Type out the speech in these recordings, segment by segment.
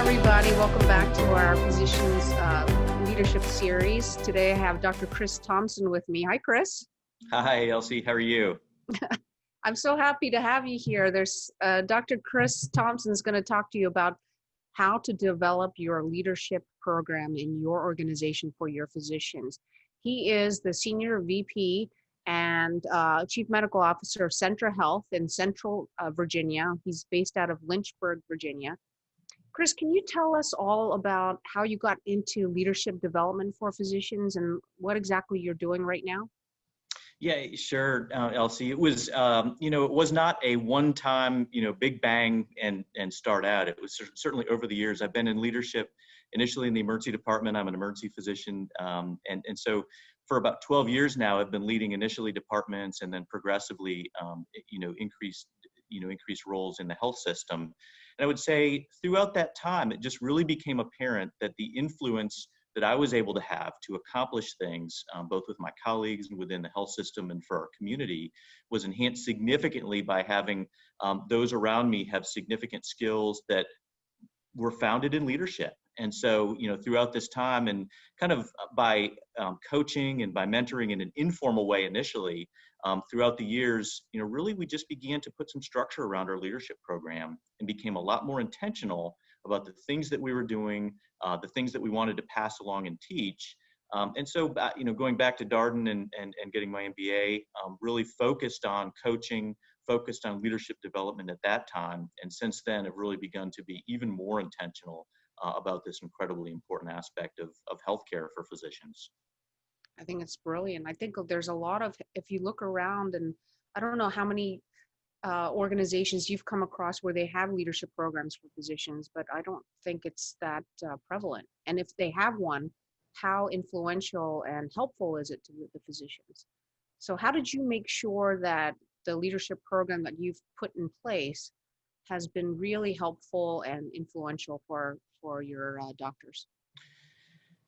everybody. Welcome back to our Physicians Leadership Series. Today I have Dr. Chris Thomson with me. Hi, Chris. Hi, Elsie. How are you? I'm so happy to have you here. There's Dr. Chris Thomson is going to talk to you about how to develop your leadership program in your organization for your physicians. He is the Senior VP and Chief Medical Officer of Centra Health in Central Virginia. He's based out of Lynchburg, Virginia. Chris, can you tell us all about how you got into leadership development for physicians and what exactly you're doing right now? Yeah, sure, Elsie. It was, it was not a one-time, big bang and start out. It was certainly over the years. I've been in leadership initially in the emergency department. I'm an emergency physician, and so for about 12 years now, I've been leading initially departments and then progressively, increased roles in the health system. And I would say throughout that time, it just really became apparent that the influence that I was able to have to accomplish things, both with my colleagues and within the health system and for our community, was enhanced significantly by having those around me have significant skills that were founded in leadership. And so, throughout this time and kind of by coaching and by mentoring in an informal way initially, throughout the years, really we just began to put some structure around our leadership program and became a lot more intentional about the things that we were doing, the things that we wanted to pass along and teach. And so, going back to Darden and getting my MBA, really focused on coaching, focused on leadership development at that time. And since then, have really begun to be even more intentional about this incredibly important aspect of healthcare for physicians. I think it's brilliant. I think there's a lot of, if you look around, and I don't know how many organizations you've come across where they have leadership programs for physicians, but I don't think it's that prevalent. And if they have one, how influential and helpful is it to the physicians? So how did you make sure that the leadership program that you've put in place has been really helpful and influential for your doctors?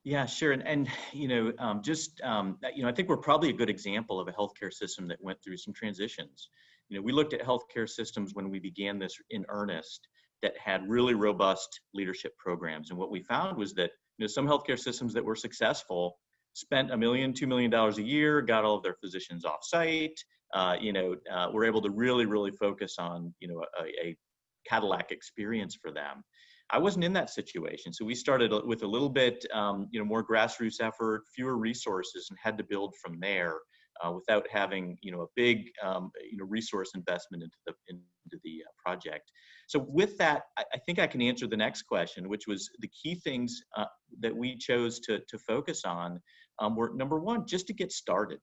Yeah, sure. And I think we're probably a good example of a healthcare system that went through some transitions. We looked at healthcare systems when we began this in earnest that had really robust leadership programs. And what we found was that some healthcare systems that were successful spent $1 million, $2 million a year, got all of their physicians off site, were able to really focus on, a Cadillac experience for them. I wasn't in that situation. So we started with a little bit, more grassroots effort, fewer resources, and had to build from there without having, a big, resource investment into the project. So with that, I think I can answer the next question, which was the key things that we chose to focus on were, number one, just to get started.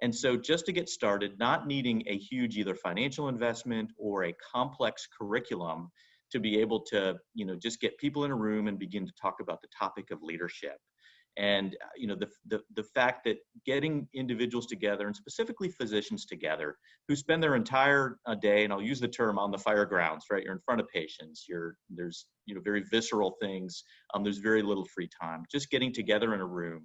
And so just to get started, not needing a huge either financial investment or a complex curriculum to be able to, just get people in a room and begin to talk about the topic of leadership. And, the fact that getting individuals together and specifically physicians together who spend their entire day, and I'll use the term on the fire grounds, right? You're in front of patients, there's very visceral things. There's very little free time. Just getting together in a room,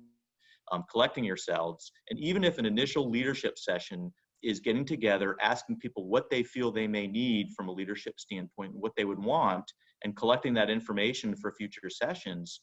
collecting yourselves, and even if an initial leadership session is getting together, asking people what they feel they may need from a leadership standpoint, what they would want, and collecting that information for future sessions,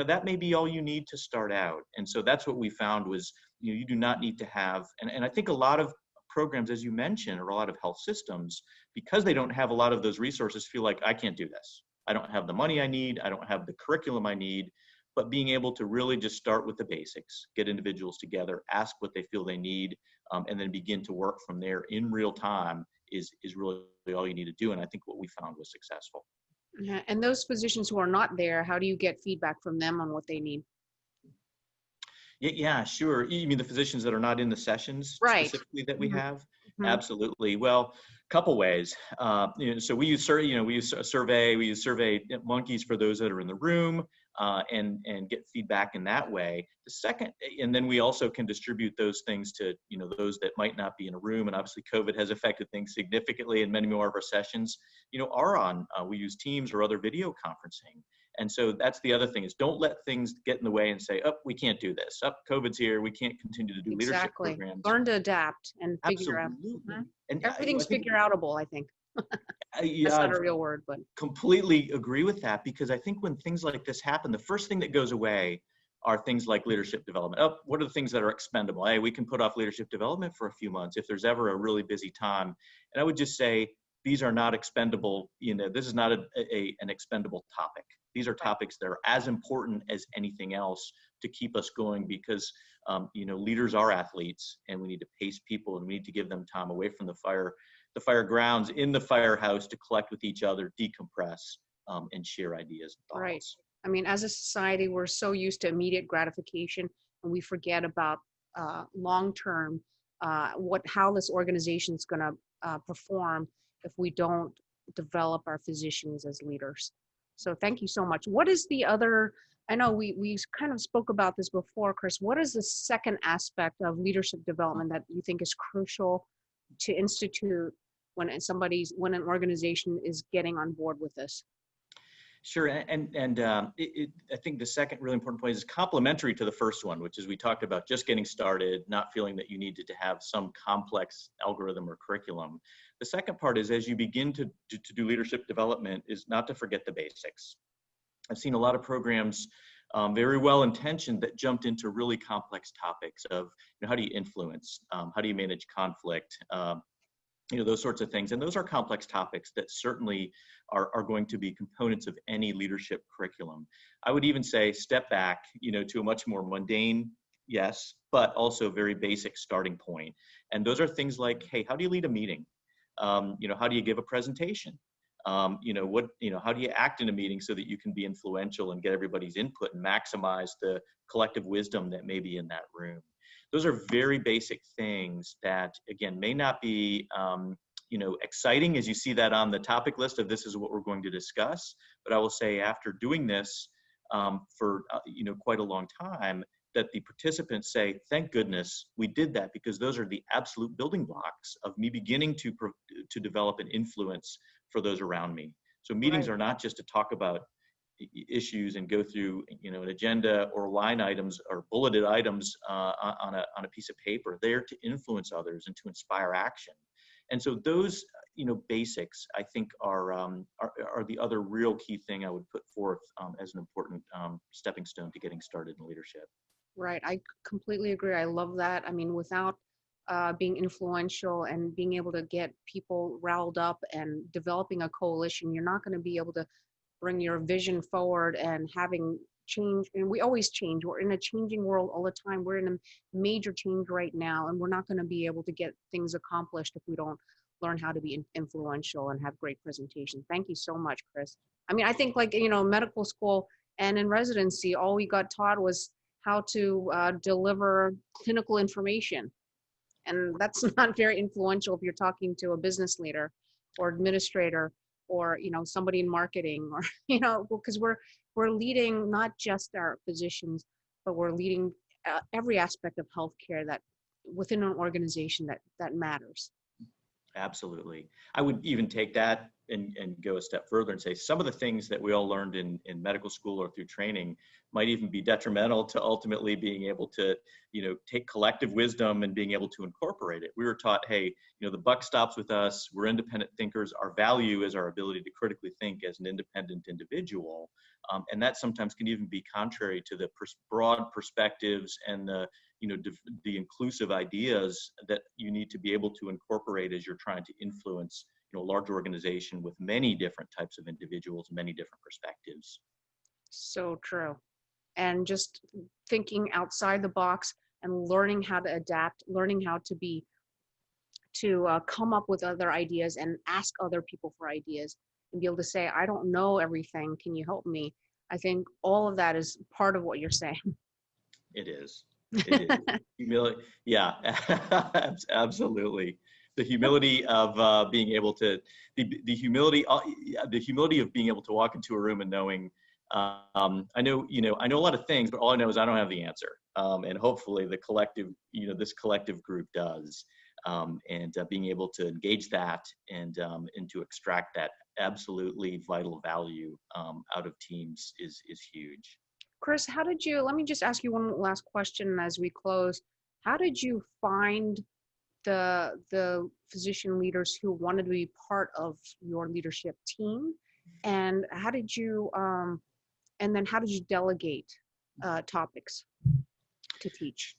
that may be all you need to start out. And so that's what we found was, you do not need to have, and I think a lot of programs, as you mentioned, or a lot of health systems, because they don't have a lot of those resources, feel like, I can't do this. I don't have the money I need. I don't have the curriculum I need. But being able to really just start with the basics, get individuals together, ask what they feel they need, and then begin to work from there in real time is really all you need to do. And I think what we found was successful. And those physicians who are not there, how do you get feedback from them on what they need? Yeah, sure. You mean the physicians that are not in the sessions specifically that we have? Mm-hmm. Absolutely. Well, a couple ways. So we use a survey. We use survey monkeys for those that are in the room. And get feedback in that way. The second, and then we also can distribute those things to, those that might not be in a room. And obviously COVID has affected things significantly, and many more of our sessions, are on, we use Teams or other video conferencing. And so that's the other thing is don't let things get in the way and say, oh, we can't do this. Oh, COVID's here. We can't continue to do leadership programs. Learn to adapt and figure out. And everything's figure outable, I think. That's Yeah, not a real word, but completely agree with that, because I think when things like this happen, the first thing that goes away are things like leadership development. Oh, what are the things that are expendable? Hey, we can put off leadership development for a few months if there's ever a really busy time. And I would just say these are not expendable. This is not an expendable topic. These are right. topics that are as important as anything else to keep us going, because leaders are athletes, and we need to pace people, and we need to give them time away from the fire grounds, in the firehouse, to collect with each other, decompress, and share ideas and Right. thoughts. I mean, as a society, we're so used to immediate gratification, and we forget about long term, how this organization is going to perform if we don't develop our physicians as leaders. So thank you so much. What is the other? I know we kind of spoke about this before, Chris. What is the second aspect of leadership development that you think is crucial to institute when an organization is getting on board with this? Sure, I think the second really important point is complementary to the first one, which is we talked about just getting started, not feeling that you needed to have some complex algorithm or curriculum. The second part is, as you begin to do leadership development, is not to forget the basics. I've seen a lot of programs, very well intentioned, that jumped into really complex topics of how do you influence, how do you manage conflict, those sorts of things. And those are complex topics that certainly are going to be components of any leadership curriculum. I would even say step back, to a much more mundane, yes, but also very basic starting point. And those are things like, hey, how do you lead a meeting? How do you give a presentation? How do you act in a meeting so that you can be influential and get everybody's input and maximize the collective wisdom that may be in that room? Those are very basic things that, again, may not be, exciting as you see that on the topic list of this is what we're going to discuss. But I will say, after doing this for quite a long time, that the participants say, thank goodness we did that, because those are the absolute building blocks of me beginning to develop an influence for those around me. So meetings Right. are not just to talk about issues and go through an agenda or line items or bulleted items on a piece of paper. They're to influence others and to inspire action. And so those basics, I think, are the other real key thing I would put forth as an important stepping stone to getting started in leadership. Right. I completely agree. I love that. I mean, without being influential and being able to get people riled up and developing a coalition, you're not going to be able to bring your vision forward and having change. And we always change. We're in a changing world all the time. We're in a major change right now, and we're not going to be able to get things accomplished if we don't learn how to be influential and have great presentations. Thank you so much, Chris. I mean, I think, like, medical school and in residency, all we got taught was how to deliver clinical information. And that's not very influential if you're talking to a business leader or administrator or, somebody in marketing, or, because we're leading not just our physicians, but we're leading every aspect of healthcare that within an organization that matters. Absolutely. I would even take that and go a step further and say some of the things that we all learned in medical school or through training might even be detrimental to ultimately being able to, take collective wisdom and being able to incorporate it. We were taught, hey, the buck stops with us. We're independent thinkers. Our value is our ability to critically think as an independent individual. And that sometimes can even be contrary to the broad perspectives and the inclusive ideas that you need to be able to incorporate as you're trying to influence a large organization with many different types of individuals, many different perspectives. So true. And just thinking outside the box and learning how to adapt, learning how to come up with other ideas and ask other people for ideas and be able to say, I don't know everything. Can you help me? I think all of that is part of what you're saying. It is. It is. Humility. Yeah, absolutely. The humility of being able to, the humility of being able to walk into a room and knowing, I know a lot of things, but all I know is I don't have the answer. And hopefully the collective, this collective group does. And being able to engage that and to extract that absolutely vital value out of teams is huge. Chris, let me just ask you one last question as we close. How did you find the physician leaders who wanted to be part of your leadership team, and how did you and then how did you delegate topics to teach?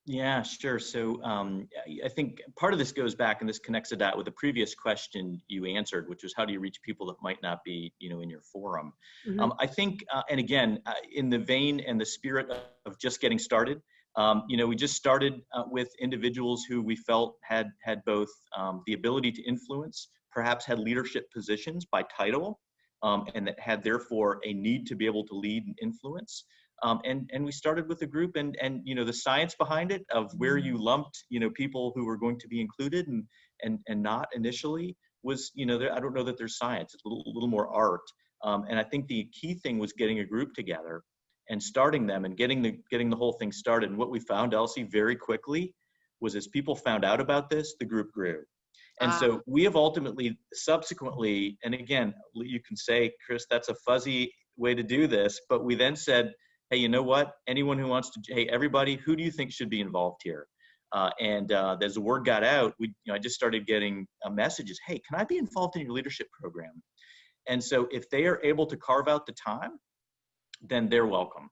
Yeah, sure. So I think part of this goes back, and this connects to that with the previous question you answered, which was how do you reach people that might not be, in your forum? Mm-hmm. I think, and again, in the vein and the spirit of just getting started, we just started with individuals who we felt had both the ability to influence, perhaps had leadership positions by title, and that had therefore a need to be able to lead and influence. And we started with a group, and the science behind it of where you lumped people who were going to be included and not initially was I don't know that there's science. It's a little more art. And I think the key thing was getting a group together and starting them and getting the whole thing started. And what we found, Elsie, very quickly was as people found out about this, the group grew. And so we have ultimately subsequently, and again, you can say, Chris, that's a fuzzy way to do this, but we then said, hey, you know what? Anyone who wants to, hey, everybody, who do you think should be involved here? And as the word got out, I just started getting messages. Hey, can I be involved in your leadership program? And so if they are able to carve out the time, then they're welcome.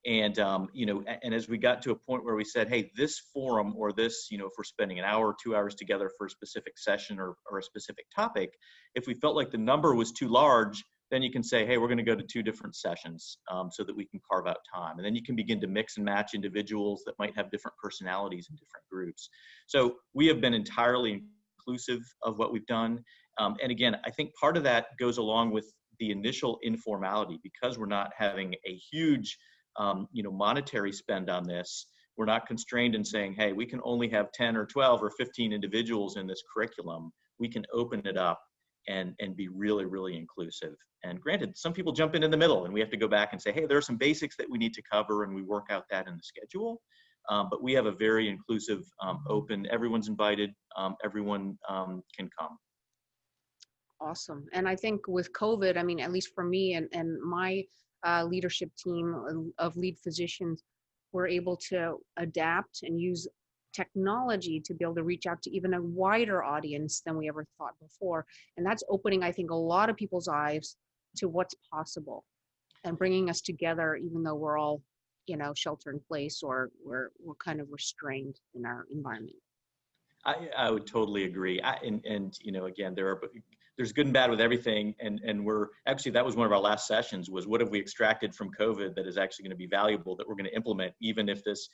And, and as we got to a point where we said, hey, this forum or this, if we're spending an hour or 2 hours together for a specific session or a specific topic, if we felt like the number was too large, then you can say, hey, we're going to go to 2 different sessions so that we can carve out time. And then you can begin to mix and match individuals that might have different personalities in different groups. So we have been entirely inclusive of what we've done. And again, I think part of that goes along with the initial informality, because we're not having a huge monetary spend on this. We're not constrained in saying, hey, we can only have 10 or 12 or 15 individuals in this curriculum. We can open it up and be really, really inclusive. And granted, some people jump in the middle and we have to go back and say, hey, there are some basics that we need to cover, and we work out that in the schedule. But we have a very inclusive, open, everyone's invited, everyone can come. Awesome. And I think with COVID, I mean, at least for me and my leadership team of lead physicians, we're able to adapt and use technology to be able to reach out to even a wider audience than we ever thought before. And that's opening, I think, a lot of people's eyes to what's possible and bringing us together, even though we're all, shelter in place or we're kind of restrained in our environment. I would totally agree. Again, there's good and bad with everything. And we're actually, that was one of our last sessions, was what have we extracted from COVID that is actually going to be valuable, that we're going to implement, even if this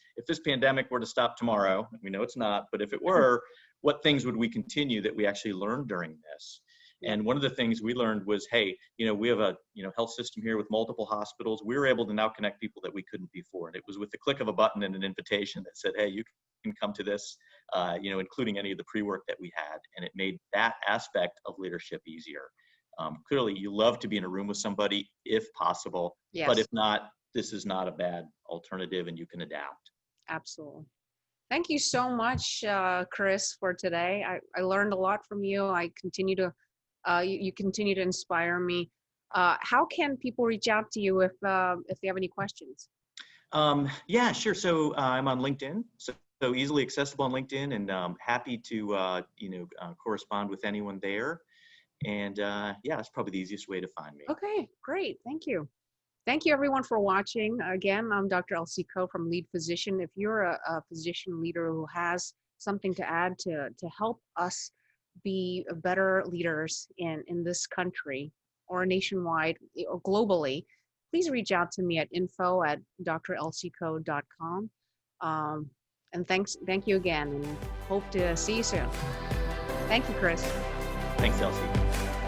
pandemic were to stop tomorrow. We know it's not, but if it were, what things would we continue that we actually learned during this? And one of the things we learned was, hey, we have a health system here with multiple hospitals. We were able to now connect people that we couldn't before. And it was with the click of a button and an invitation that said, hey, you can come to this, including any of the pre-work that we had. And it made that aspect of leadership easier. Clearly, you love to be in a room with somebody if possible, yes. But if not, this is not a bad alternative and you can adapt. Absolutely. Thank you so much, Chris, for today. I learned a lot from you. I continue to, you continue to inspire me. How can people reach out to you if they have any questions? Yeah, sure. So I'm on LinkedIn. So easily accessible on LinkedIn, and happy to correspond with anyone there. And yeah, that's probably the easiest way to find me. Okay, great. Thank you. Thank you everyone for watching. Again, I'm Dr. Elsie Coe from Lead Physician. If you're a physician leader who has something to add to help us be better leaders in this country or nationwide or globally, please reach out to me at info@drelsiecoe.com. And thank you again, and hope to see you soon. Thank you, Chris. Thanks, Elsie.